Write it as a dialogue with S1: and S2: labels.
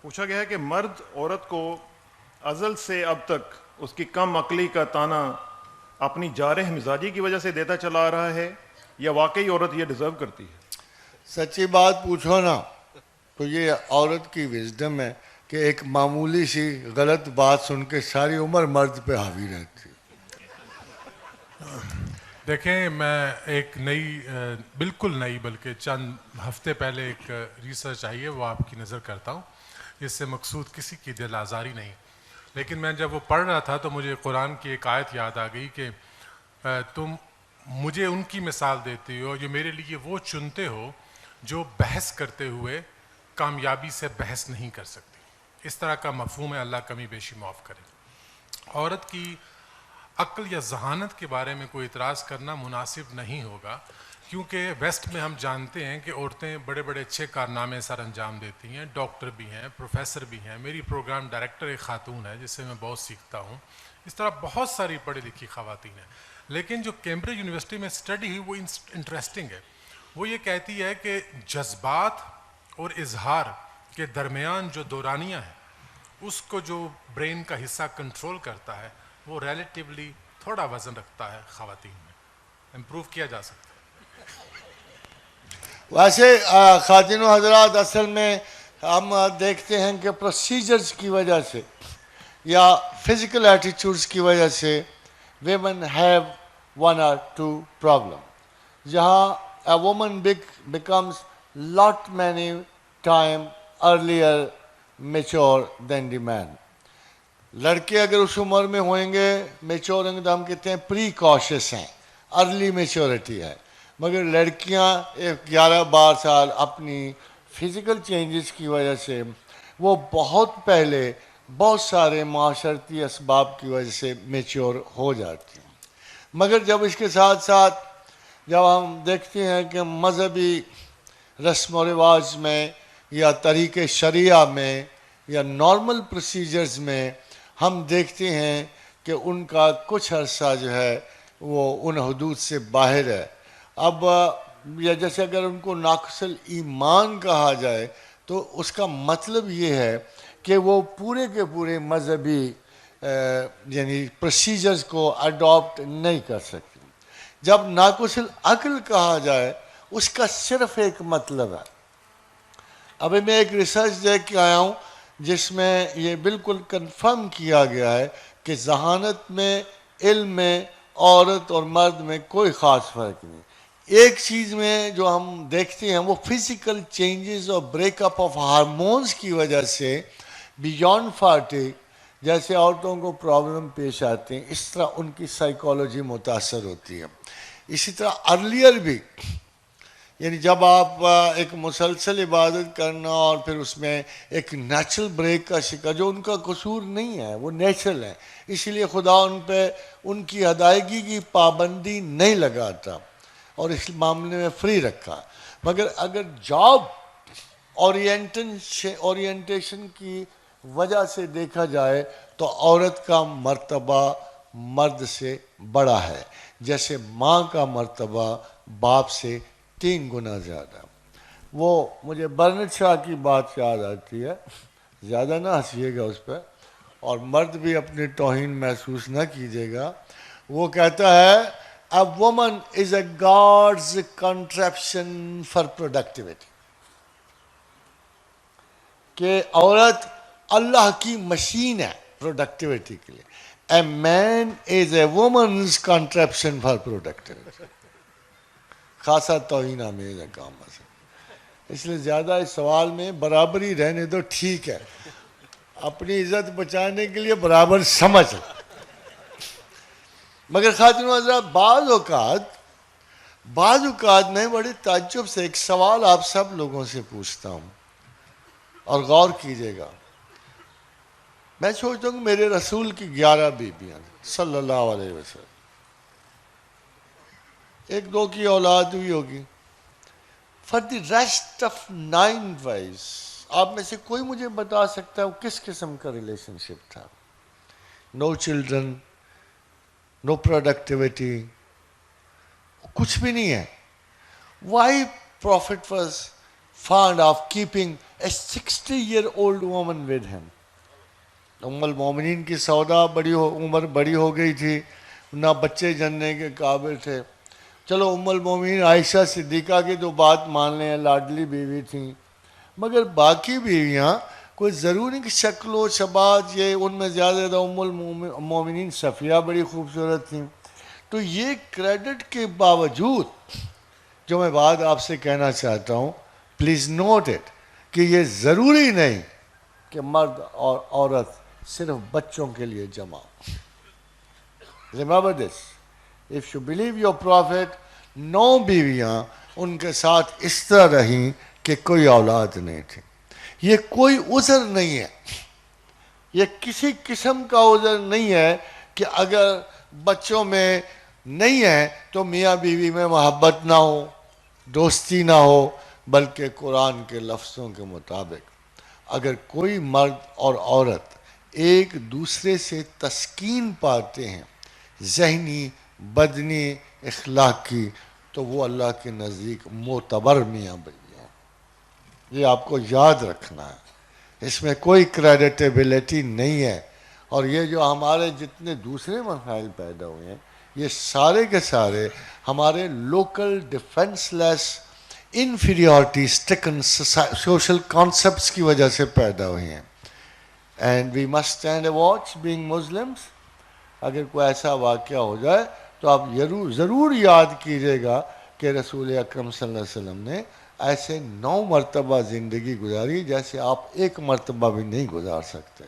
S1: پوچھا گیا ہے کہ مرد عورت کو ازل سے اب تک اس کی کم عقلی کا تانا اپنی جارح مزاجی کی وجہ سے دیتا چلا آ رہا ہے یا واقعی عورت یہ ڈیزرو کرتی ہے؟
S2: سچی بات پوچھو نا تو یہ عورت کی وزڈم ہے کہ ایک معمولی سی غلط بات سن کے ساری عمر مرد پہ حاوی رہتی.
S3: دیکھیں میں ایک نئی بالکل نئی بلکہ چند ہفتے پہلے ایک ریسرچ آئی ہے وہ آپ کی نظر کرتا ہوں. اس سے مقصود کسی کی دل آزاری نہیں، لیکن میں جب وہ پڑھ رہا تھا تو مجھے قرآن کی ایک آیت یاد آ گئی کہ تم مجھے ان کی مثال دیتے ہو جو میرے لیے وہ چنتے ہو جو بحث کرتے ہوئے کامیابی سے بحث نہیں کر سکتی. اس طرح کا مفہوم ہے، اللہ کمی بیشی معاف کرے. عورت کی عقل یا ذہانت کے بارے میں کوئی اعتراض کرنا مناسب نہیں ہوگا، کیونکہ ویسٹ میں ہم جانتے ہیں کہ عورتیں بڑے بڑے اچھے کارنامے سر انجام دیتی ہیں، ڈاکٹر بھی ہیں، پروفیسر بھی ہیں. میری پروگرام ڈائریکٹر ایک خاتون ہے جس سے میں بہت سیکھتا ہوں. اس طرح بہت ساری پڑھی لکھی خواتین ہیں. لیکن جو کیمبرج یونیورسٹی میں اسٹڈی ہوئی وہ انٹرسٹنگ ہے. وہ یہ کہتی ہے کہ جذبات اور اظہار کے درمیان جو دورانیہ ہے اس کو جو برین کا حصہ کنٹرول کرتا ہے وہ ریلیٹیولی تھوڑا وزن رکھتا ہے خواتین میں. امپروو کیا جا سکتا ہے.
S2: ویسے خواتین و حضرات اصل میں ہم دیکھتے ہیں کہ پروسیجرز کی وجہ سے یا فزیکل ایٹیٹیوڈز کی وجہ سے women have one or two problems. جہاں a woman becomes lot many time earlier mature than the man. لڑکے اگر اس عمر میں ہوئیں گے میچور ہوں گے تو ہم کہتے ہیں پری کاشس ہیں، ارلی میچورٹی ہے. مگر لڑکیاں 11-12 سال اپنی فزیکل چینجز کی وجہ سے وہ بہت پہلے بہت سارے معاشرتی اسباب کی وجہ سے میچور ہو جاتی ہیں. مگر جب اس کے ساتھ ساتھ جب ہم دیکھتے ہیں کہ مذہبی رسم و رواج میں یا طریق شریعہ میں یا نارمل پروسیجرز میں ہم دیکھتے ہیں کہ ان کا کچھ عرصہ جو ہے وہ ان حدود سے باہر ہے. اب یا جیسے اگر ان کو ناقص ایمان کہا جائے تو اس کا مطلب یہ ہے کہ وہ پورے کے پورے مذہبی یعنی پروسیجرز کو اڈاپٹ نہیں کر سکتی. جب ناقص العقل کہا جائے اس کا صرف ایک مطلب ہے. ابھی میں ایک ریسرچ دیکھ کے آیا ہوں جس میں یہ بالکل کنفرم کیا گیا ہے کہ ذہانت میں، علم میں عورت اور مرد میں کوئی خاص فرق نہیں. ایک چیز میں جو ہم دیکھتے ہیں وہ فزیکل چینجز اور بریک اپ آف ہارمونز کی وجہ سے بیونڈ 40 جیسے عورتوں کو پرابلم پیش آتے ہیں، اس طرح ان کی سائیکالوجی متاثر ہوتی ہے. اسی طرح ارلیئر بھی، یعنی جب آپ ایک مسلسل عبادت کرنا اور پھر اس میں ایک نیچرل بریک کا شکار، جو ان کا قصور نہیں ہے وہ نیچرل ہے، اسی لیے خدا ان پہ ان کی ادائیگی کی پابندی نہیں لگاتا اور اس معاملے میں فری رکھا. مگر اگر جاب اورینٹیشن کی وجہ سے دیکھا جائے تو عورت کا مرتبہ مرد سے بڑا ہے، جیسے ماں کا مرتبہ باپ سے 3 گنا زیادہ. وہ مجھے برنٹ شاہ کی بات یاد آتی ہے، زیادہ نہ ہنسیے گا اس پہ اور مرد بھی اپنی توہین محسوس نہ کیجیے گا. وہ کہتا ہے A woman is a God's contraption for productivity. کہ عورت اللہ کی مشین ہے پروڈکٹیوٹی کے لیے. A man is a woman's contraption for productivity. خاصا توہین آمیز ہے کام ہے. اس لیے زیادہ اس سوال میں برابری رہنے دو، ٹھیک ہے، اپنی عزت بچانے کے لیے برابر سمجھ. مگر خاتون و حضرات بعض اوقات میں بڑے تعجب سے ایک سوال آپ سب لوگوں سے پوچھتا ہوں اور غور کیجیے گا. میں سوچتا ہوں کہ میرے رسول کی 11 بیویاں صلی اللہ علیہ وسلم، 1-2 کی اولاد ہوئی ہوگی. For the rest of 9 wives آپ میں سے کوئی مجھے بتا سکتا ہے وہ کس قسم کا ریلیشن شپ تھا؟ No children, no productivity, کچھ بھی نہیں ہے. Why Prophet was fond of keeping a 60-year-old woman with him. ام المومنین کی سودا عمر بڑی ہو گئی تھی, نہ بچے جننے کے قابل تھے. چلو ام المومنین عائشہ صدیقہ کی تو بات مان لیں, لاڈلی بیوی تھیں, مگر باقی بیویاں کوئی ضروری کی شکل و شباہت, یہ ان میں زیادہ ام المومنین صفیہ بڑی خوبصورت تھیں. تو یہ کریڈٹ کے باوجود جو میں بات آپ سے کہنا چاہتا ہوں, پلیز نوٹ اٹ, کہ یہ ضروری نہیں کہ مرد اور عورت صرف بچوں کے لیے جمع. Remember this. If you believe your prophet, 9 بیویاں ان کے ساتھ اس طرح رہیں کہ کوئی اولاد نہیں تھی. یہ کوئی عذر نہیں ہے, یہ کسی قسم کا عذر نہیں ہے کہ اگر بچوں میں نہیں ہے تو میاں بیوی میں محبت نہ ہو, دوستی نہ ہو, بلکہ قرآن کے لفظوں کے مطابق اگر کوئی مرد اور عورت ایک دوسرے سے تسکین پاتے ہیں, ذہنی, بدنی, اخلاقی, تو وہ اللہ کے نزدیک معتبر میاں بیوی ہیں. یہ آپ کو یاد رکھنا ہے, اس میں کوئی کریڈیٹیبلٹی نہیں ہے. اور یہ جو ہمارے جتنے دوسرے مسائل پیدا ہوئے ہیں, یہ سارے کے سارے ہمارے local defenceless inferiority stricken social concepts کی وجہ سے پیدا ہوئی ہیں. And we must stand a watch being Muslims. اگر کوئی ایسا واقعہ ہو جائے تو آپ ضرور یاد کیجیے گا کہ رسول اکرم صلی اللہ علیہ وسلم نے ایسے 9 مرتبہ زندگی گزاری جیسے آپ 1 مرتبہ بھی نہیں گزار سکتے.